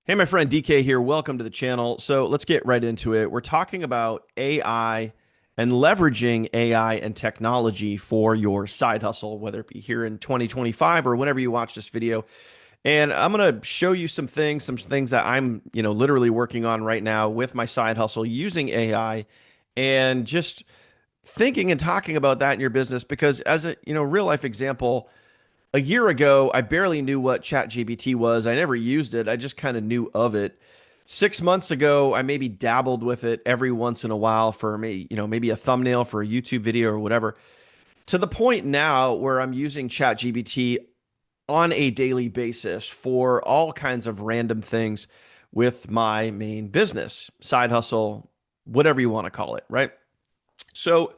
Hey, my friend DK here. Welcome to the channel. So let's get right into it. We're talking about AI and leveraging AI and technology for your side hustle, whether it be here in 2025 or whenever you watch this video. And I'm going to show you some things that I'm, literally working on right now with my side hustle using AI and just thinking and talking about that in your business because as a, real life example, a year ago, I barely knew what ChatGPT was. I never used it. I just kind of knew of it. 6 months ago, I maybe dabbled with it every once in a while for me, maybe a thumbnail for a YouTube video or whatever. To the point now where I'm using ChatGPT on a daily basis for all kinds of random things with my main business, side hustle, whatever you want to call it, right? So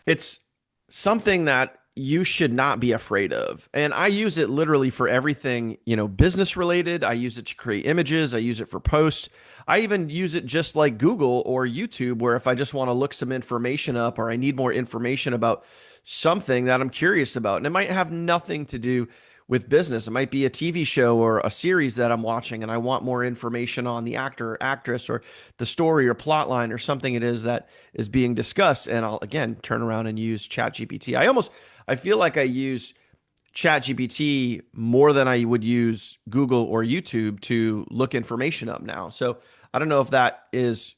it's something that you should not be afraid of. And I use it literally for everything, business related. I use it to create images, I use it for posts. I even use it just like Google or YouTube, where if I just want to look some information up or I need more information about something that I'm curious about, and it might have nothing to do with business. It might be a TV show or a series that I'm watching and I want more information on the actor or actress or the story or plot line or something it is that is being discussed. And I'll again turn around and use ChatGPT. I feel like I use ChatGPT more than I would use Google or YouTube to look information up now. So I don't know if that is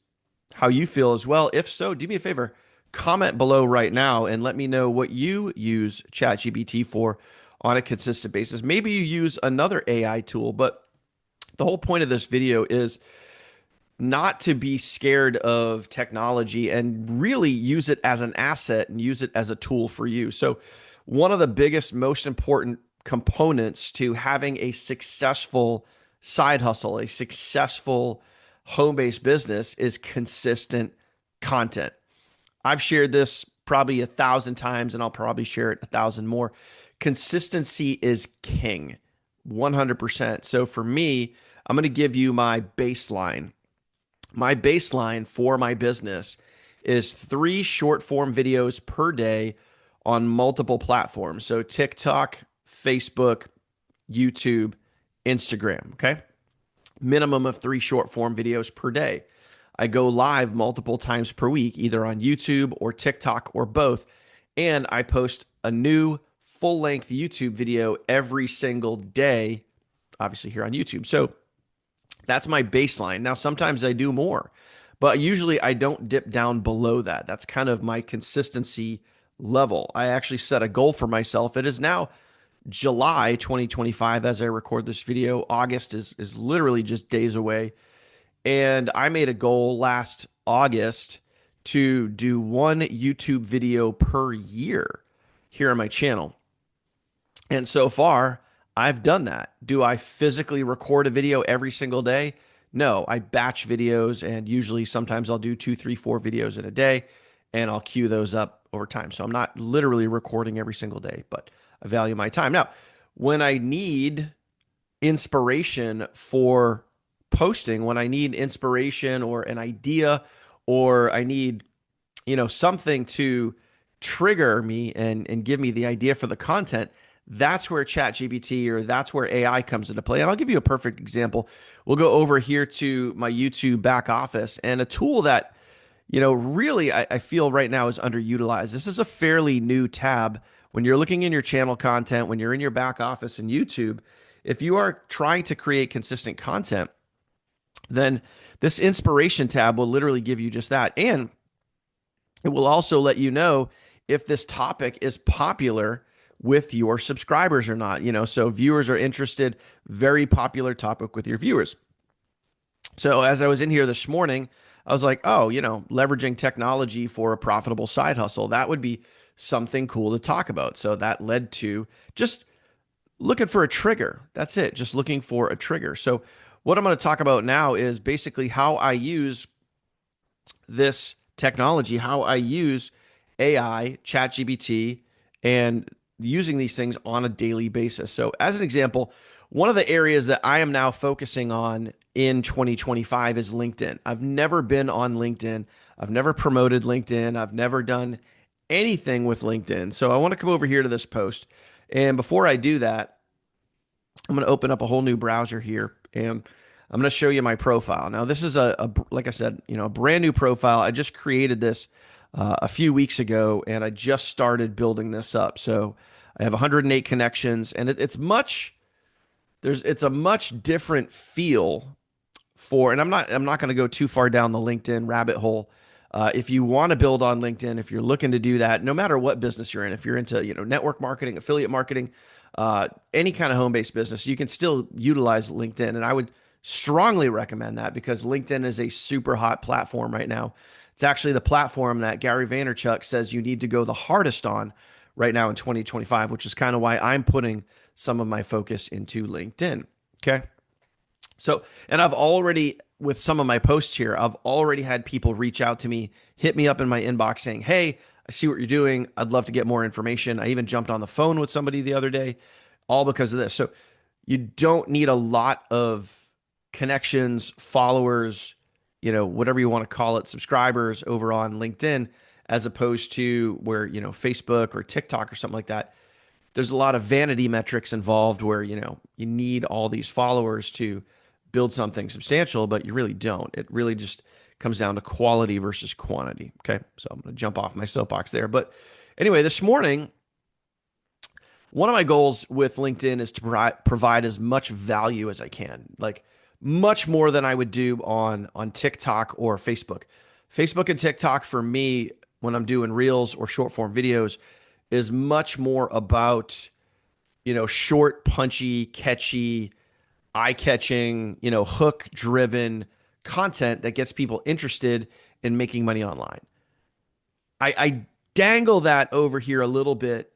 how you feel as well. If so, do me a favor, comment below right now and let me know what you use ChatGPT for on a consistent basis. Maybe you use another AI tool, but the whole point of this video is not to be scared of technology and really use it as an asset and use it as a tool for you. So, one of the biggest, most important components to having a successful side hustle, a successful home based business is consistent content. I've shared this probably 1,000 times and I'll probably share it 1,000 more. Consistency is king, 100%. So, for me, I'm going to give you my baseline. My baseline for my business is 3 short form videos per day on multiple platforms. So TikTok, Facebook, YouTube, Instagram. Okay. Minimum of 3 short form videos per day. I go live multiple times per week, either on YouTube or TikTok or both. And I post a new full length YouTube video every single day, obviously here on YouTube. So that's my baseline. Now, sometimes I do more, but usually I don't dip down below that. That's kind of my consistency level. I actually set a goal for myself. It is now July 2025 as I record this video. August is literally just days away. And I made a goal last August to do one YouTube video per year here on my channel. And so far, I've done that. Do I physically record a video every single day? No, I batch videos, and usually sometimes I'll do 2, 3, 4 videos in a day and I'll queue those up over time. So I'm not literally recording every single day, but I value my time. Now, when I need inspiration for posting, when I need inspiration or an idea, or I need, something to trigger me and give me the idea for the content, that's where ChatGPT or that's where AI comes into play. And I'll give you a perfect example. We'll go over here to my YouTube back office and a tool that, really I feel right now is underutilized. This is a fairly new tab. When you're looking in your channel content, when you're in your back office in YouTube, if you are trying to create consistent content, then this inspiration tab will literally give you just that. And it will also let you know if this topic is popular with your subscribers or not. So viewers are interested, very popular topic with your viewers. So as I was in here this morning, I was like, oh, leveraging technology for a profitable side hustle, that would be something cool to talk about. So that led to just looking for a trigger. That's it, just looking for a trigger. So what I'm going to talk about now is basically how I use this technology, how I use AI, ChatGPT, and using these things on a daily basis. So, as an example, one of the areas that I am now focusing on in 2025 is LinkedIn. I've never been on LinkedIn. I've never promoted LinkedIn. I've never done anything with LinkedIn. So, I want to come over here to this post. And before I do that, I'm going to open up a whole new browser here and I'm going to show you my profile. Now, this is like I said, a brand new profile. I just created this a few weeks ago, and I just started building this up. So I have 108 connections, and it's a much different feel for, and I'm not going to go too far down the LinkedIn rabbit hole. If you want to build on LinkedIn, if you're looking to do that, no matter what business you're in, if you're into network marketing, affiliate marketing, any kind of home-based business, you can still utilize LinkedIn. And I would strongly recommend that because LinkedIn is a super hot platform right now. It's actually the platform that Gary Vaynerchuk says you need to go the hardest on right now in 2025, which is kind of why I'm putting some of my focus into LinkedIn. Okay. So, and I've already, with some of my posts here, I've already had people reach out to me, hit me up in my inbox saying, hey, I see what you're doing. I'd love to get more information. I even jumped on the phone with somebody the other day, all because of this. So you don't need a lot of connections, followers, whatever you want to call it, subscribers over on LinkedIn, as opposed to where, Facebook or TikTok or something like that. There's a lot of vanity metrics involved where, you need all these followers to build something substantial, but you really don't. It really just comes down to quality versus quantity. Okay. So I'm going to jump off my soapbox there. But anyway, this morning, one of my goals with LinkedIn is to provide as much value as I can, like much more than I would do on TikTok or Facebook. Facebook and TikTok for me, when I'm doing reels or short form videos, is much more about, short, punchy, catchy, eye-catching, hook-driven content that gets people interested in making money online. I dangle that over here a little bit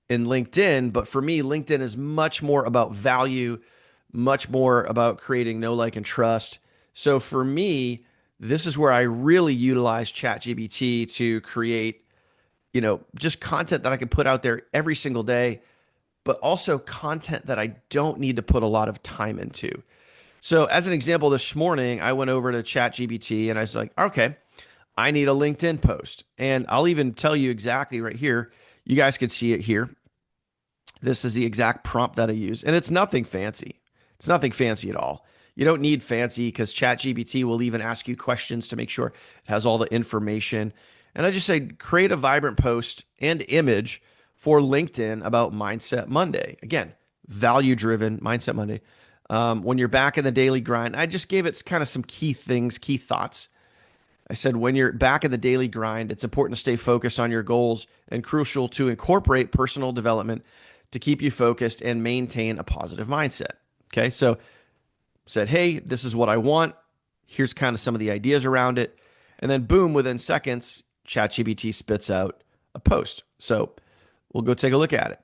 in LinkedIn, but for me, LinkedIn is much more about value, much more about creating know, like, and trust. So for me, this is where I really utilize ChatGPT to create, just content that I can put out there every single day, but also content that I don't need to put a lot of time into. So as an example, this morning, I went over to ChatGPT and I was like, okay, I need a LinkedIn post. And I'll even tell you exactly right here. You guys can see it here. This is the exact prompt that I use. And it's nothing fancy. It's nothing fancy at all. You don't need fancy because ChatGPT will even ask you questions to make sure it has all the information. And I just say, create a vibrant post and image for LinkedIn about Mindset Monday. Again, value-driven Mindset Monday. When you're back in the daily grind, I just gave it kind of some key things, key thoughts. I said, when you're back in the daily grind, it's important to stay focused on your goals and crucial to incorporate personal development to keep you focused and maintain a positive mindset. Okay, so said, hey, this is what I want. Here's kind of some of the ideas around it. And then boom, within seconds, ChatGPT spits out a post. So we'll go take a look at it.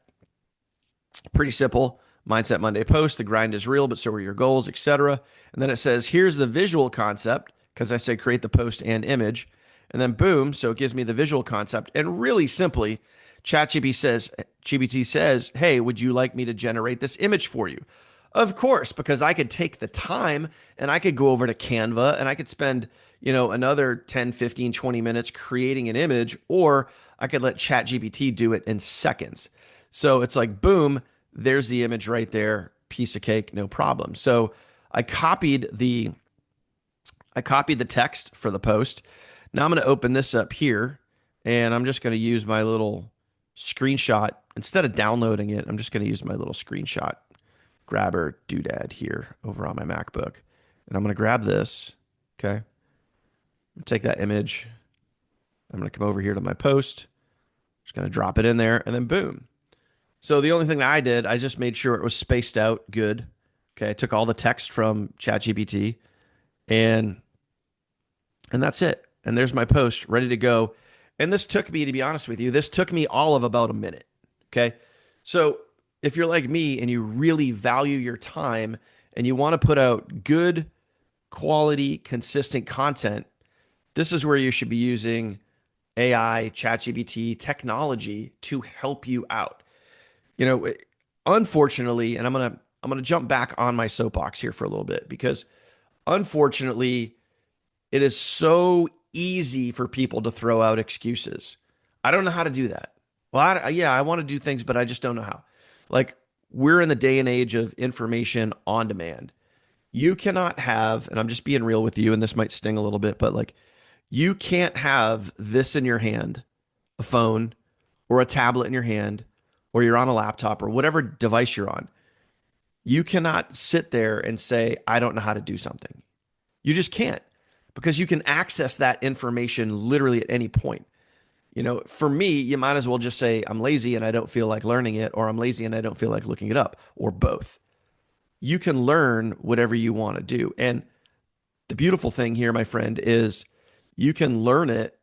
Pretty simple. Mindset Monday post. The grind is real, but so are your goals, etc. And then it says, here's the visual concept, because I said create the post and image. And then boom, so it gives me the visual concept. And really simply, GPT says, hey, would you like me to generate this image for you? Of course, because I could take the time and I could go over to Canva and I could spend, another 10, 15, 20 minutes creating an image, or I could let ChatGPT do it in seconds. So it's like, boom, there's the image right there, piece of cake, no problem. So I copied the text for the post. Now I'm going to open this up here and I'm just going to use my little screenshot. Instead of downloading it, I'm just going to use my little screenshot grabber doodad here over on my MacBook. And I'm going to grab this. Okay. Take that image. I'm going to come over here to my post. Just going to drop it in there and then boom. So the only thing that I did, I just made sure it was spaced out good. Okay. I took all the text from ChatGPT and that's it. And there's my post ready to go. And this took me, to be honest with you, this took me all of about a minute. Okay. So if you're like me and you really value your time and you want to put out good quality, consistent content, this is where you should be using AI, ChatGPT technology to help you out. Unfortunately, and I'm going to jump back on my soapbox here for a little bit because unfortunately, it is so easy for people to throw out excuses. I don't know how to do that. Well, I want to do things, but I just don't know how. Like, we're in the day and age of information on demand. You cannot have, and I'm just being real with you, and this might sting a little bit, but like you can't have this in your hand, a phone or a tablet in your hand, or you're on a laptop or whatever device you're on. You cannot sit there and say, I don't know how to do something. You just can't, because you can access that information literally at any point. For me, you might as well just say, I'm lazy and I don't feel like learning it, or I'm lazy and I don't feel like looking it up, or both. You can learn whatever you want to do. And the beautiful thing here, my friend, is you can learn it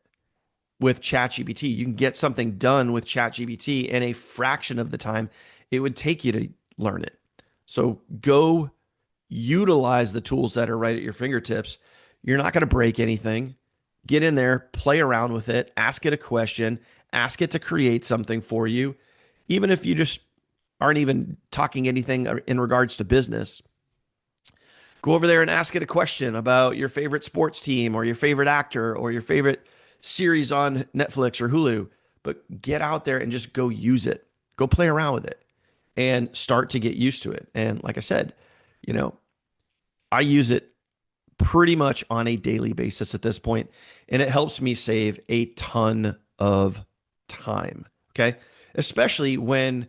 with ChatGPT. You can get something done with ChatGPT in a fraction of the time it would take you to learn it. So go utilize the tools that are right at your fingertips. You're not going to break anything. Get in there, play around with it, ask it a question, ask it to create something for you. Even if you just aren't even talking anything in regards to business, go over there and ask it a question about your favorite sports team or your favorite actor or your favorite series on Netflix or Hulu. But get out there and just go use it. Go play around with it and start to get used to it. And like I said, I use it pretty much on a daily basis at this point, and it helps me save a ton of time. Okay. Especially when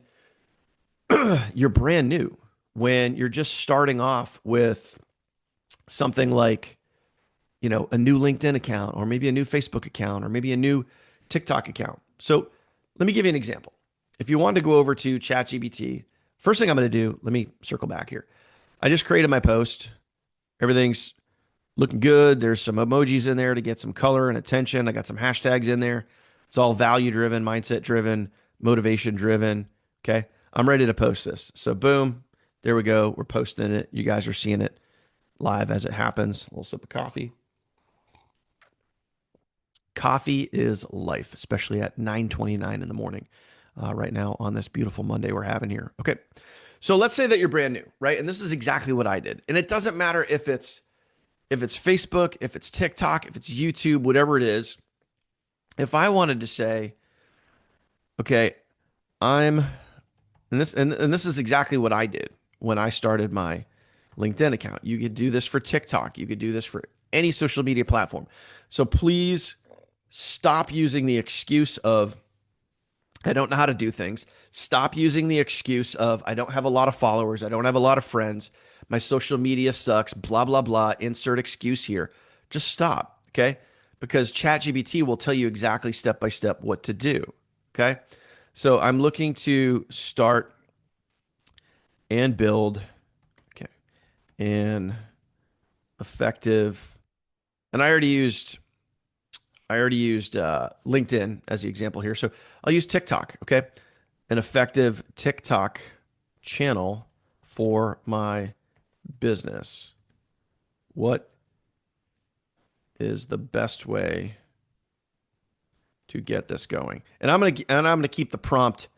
you're brand new, when you're just starting off with something like, a new LinkedIn account, or maybe a new Facebook account, or maybe a new TikTok account. So let me give you an example. If you want to go over to ChatGPT, first thing I'm going to do, let me circle back here. I just created my post. Everything's looking good. There's some emojis in there to get some color and attention. I got some hashtags in there. It's all value driven, mindset driven, motivation driven. Okay. I'm ready to post this. So boom, there we go. We're posting it. You guys are seeing it live as it happens. A little sip of coffee. Coffee is life, especially at 9:29 in the morning right now on this beautiful Monday we're having here. Okay. So let's say that you're brand new, right? And this is exactly what I did. And it doesn't matter if it's Facebook, if it's TikTok, if it's YouTube, whatever it is. If I wanted to say, okay, and this is exactly what I did when I started my LinkedIn account. You could do this for TikTok. You could do this for any social media platform. So please stop using the excuse of, I don't know how to do things. Stop using the excuse of, I don't have a lot of followers. I don't have a lot of friends. My social media sucks, blah, blah, blah. Insert excuse here. Just stop, okay? Because ChatGPT will tell you exactly step by step what to do, okay? So I'm looking to start and build, okay, an effective, and I already used LinkedIn as the example here. So I'll use TikTok, okay? An effective TikTok channel for my business. What is the best way to get this going? And I'm gonna keep the prompt.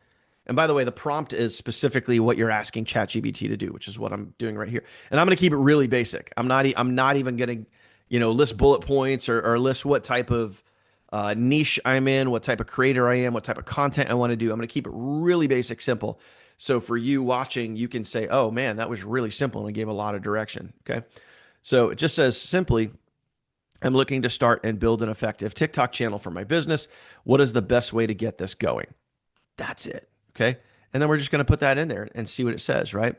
And by the way, the prompt is specifically what you're asking ChatGPT to do, which is what I'm doing right here. And I'm gonna keep it really basic. I'm not even gonna list bullet points or list what type of niche I'm in, what type of creator I am, what type of content I want to do. I'm going to keep it really basic, simple. So for you watching, you can say, oh man, that was really simple. And I gave a lot of direction. Okay. So it just says simply, I'm looking to start and build an effective TikTok channel for my business. What is the best way to get this going? That's it. Okay. And then we're just going to put that in there and see what it says, right?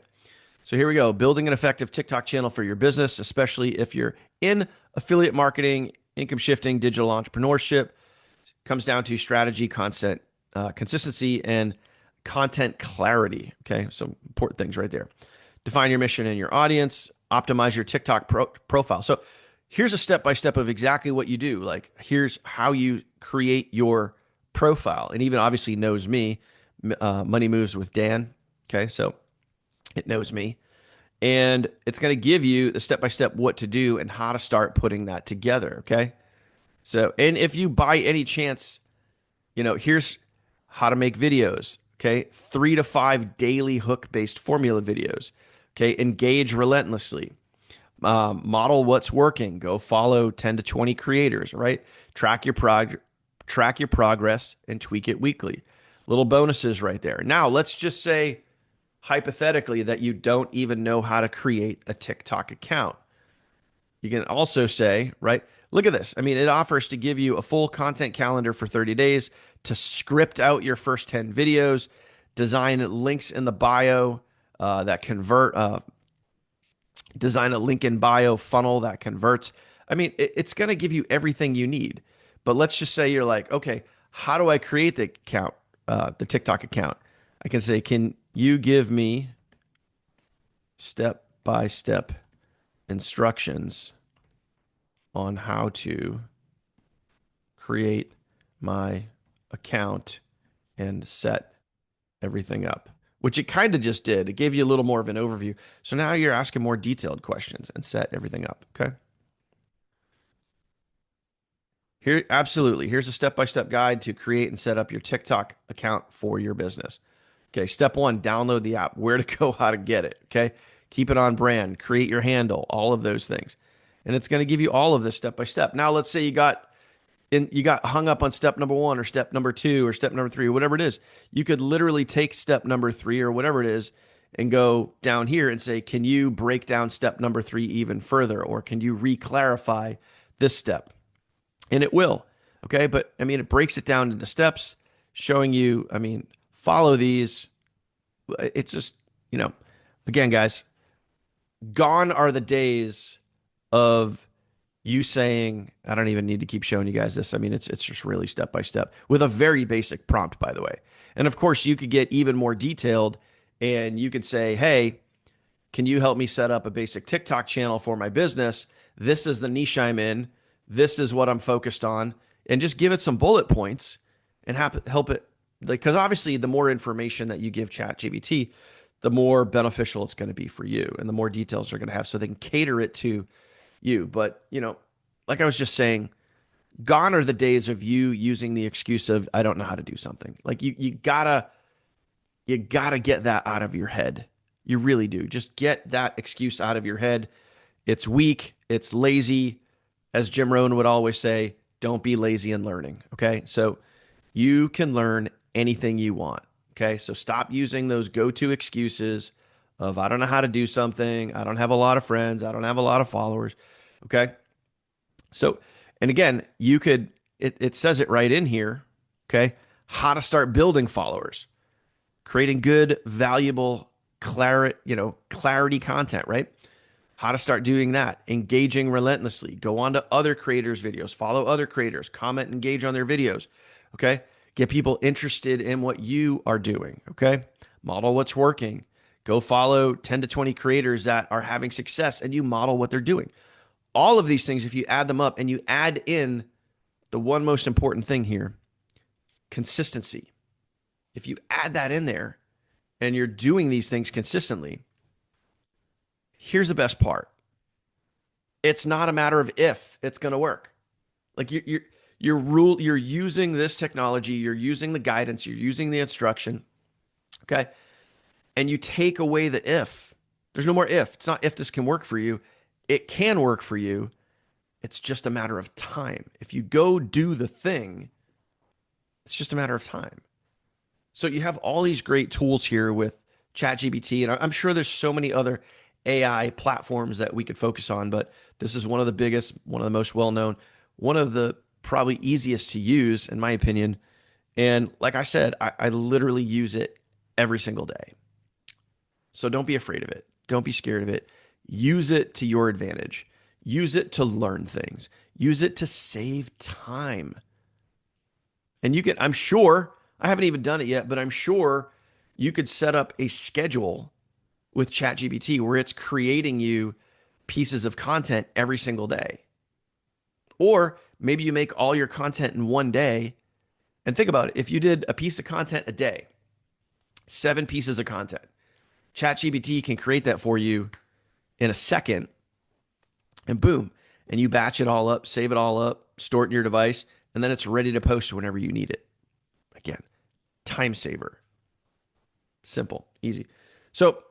So here we go. Building an effective TikTok channel for your business, especially if you're in affiliate marketing, income shifting, digital entrepreneurship. Comes down to strategy, content, consistency, and content clarity. Okay, so important things right there. Define your mission and your audience. Optimize your TikTok profile. So here's a step-by-step of exactly what you do. Like here's how you create your profile. And even obviously knows me. Money Moves with Dan. Okay, so it knows me. And it's going to give you the step-by-step what to do and how to start putting that together, okay? So, and if you by any chance, here's how to make videos, okay? 3 to 5 daily hook-based formula videos, okay? Engage relentlessly. Model what's working. Go follow 10 to 20 creators, right? Track your progress and tweak it weekly. Little bonuses right there. Now, let's just say hypothetically that you don't even know how to create a TikTok account. You can also say, right, look at this. I mean, it offers to give you a full content calendar for 30 days to script out your first 10 videos, design links in the bio that convert, design a link in bio funnel that converts. I mean, it's going to give you everything you need. But let's just say you're like, okay, how do I create the account, the TikTok account? I can say, can you give me step-by-step instructions on how to create my account and set everything up, which it kind of just did. It gave you a little more of an overview. So now you're asking more detailed questions and set everything up. Okay. Here, absolutely. Here's a step-by-step guide to create and set up your TikTok account for your business. Okay. Step one, download the app, where to go, how to get it. Okay. Keep it on brand, create your handle, all of those things. And it's going to give you all of this step by step. Now, let's say you got hung up on step number 1 or step number 2 or step number 3 or whatever it is. You could literally take step number 3 or whatever it is and go down here and say, can you break down step number 3 even further? Or can you re-clarify this step? And it will. Okay. But I mean, it breaks it down into steps, showing you, I mean, follow these. It's just, again, guys, gone are the days of you saying, I don't even need to keep showing you guys this. I mean, it's just really step by step with a very basic prompt, by the way. And of course, you could get even more detailed and you could say, hey, can you help me set up a basic TikTok channel for my business? This is the niche I'm in. This is what I'm focused on. And just give it some bullet points and help it. Because obviously, the more information that you give ChatGPT, the more beneficial it's going to be for you and the more details they're going to have so they can cater it to you. But, like I was just saying, gone are the days of you using the excuse of, I don't know how to do something. Like you gotta get that out of your head. You really do. Just get that excuse out of your head. It's weak. It's lazy. As Jim Rohn would always say, don't be lazy in learning. Okay. So you can learn anything you want. Okay. So stop using those go-to excuses of, I don't know how to do something. I don't have a lot of friends. I don't have a lot of followers. Okay. So, and again, it says it right in here. Okay. How to start building followers, creating good, valuable, clarity content, right? How to start doing that, engaging relentlessly, go on to other creators' videos, follow other creators, comment, engage on their videos. Okay. Get people interested in what you are doing. Okay. Model what's working. Go follow 10 to 20 creators that are having success and you model what they're doing. All of these things, if you add them up and you add in the one most important thing here, consistency. If you add that in there and you're doing these things consistently, here's the best part. It's not a matter of if it's going to work. Like you're using this technology, you're using the guidance, you're using the instruction. Okay. And you take away the if. There's no more if. It's not if this can work for you. It can work for you. It's just a matter of time. If you go do the thing, it's just a matter of time. So you have all these great tools here with ChatGPT, and I'm sure there's so many other AI platforms that we could focus on, but this is one of the biggest, one of the most well-known, one of the probably easiest to use, in my opinion. And like I said, I literally use it every single day. So don't be afraid of it. Don't be scared of it. Use it to your advantage. Use it to learn things. Use it to save time. And you can, I'm sure, I haven't even done it yet, but I'm sure you could set up a schedule with ChatGPT where it's creating you pieces of content every single day. Or maybe you make all your content in one day. And think about it. If you did a piece of content a day, 7 pieces of content, ChatGPT can create that for you in a second, and boom, and you batch it all up, save it all up, store it in your device, and then it's ready to post whenever you need it. Again, time saver. Simple, easy. So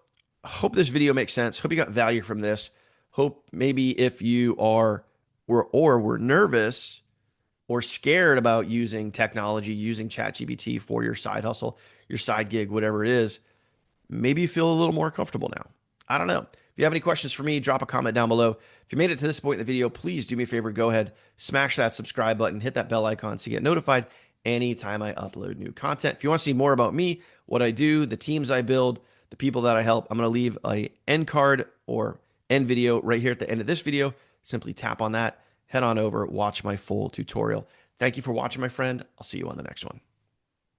hope this video makes sense. Hope you got value from this. Hope maybe if you are or were nervous or scared about using technology, using ChatGPT for your side hustle, your side gig, whatever it is, maybe you feel a little more comfortable now. I don't know. If you have any questions for me, drop a comment down below. If you made it to this point in the video, please do me a favor, go ahead, smash that subscribe button, hit that bell icon so you get notified anytime I upload new content. If you want to see more about me, what I do, the teams I build, the people that I help, I'm going to leave a end card or end video right here at the end of this video. Simply tap on that, head on over, watch my full tutorial. Thank you for watching, my friend. I'll see you on the next one.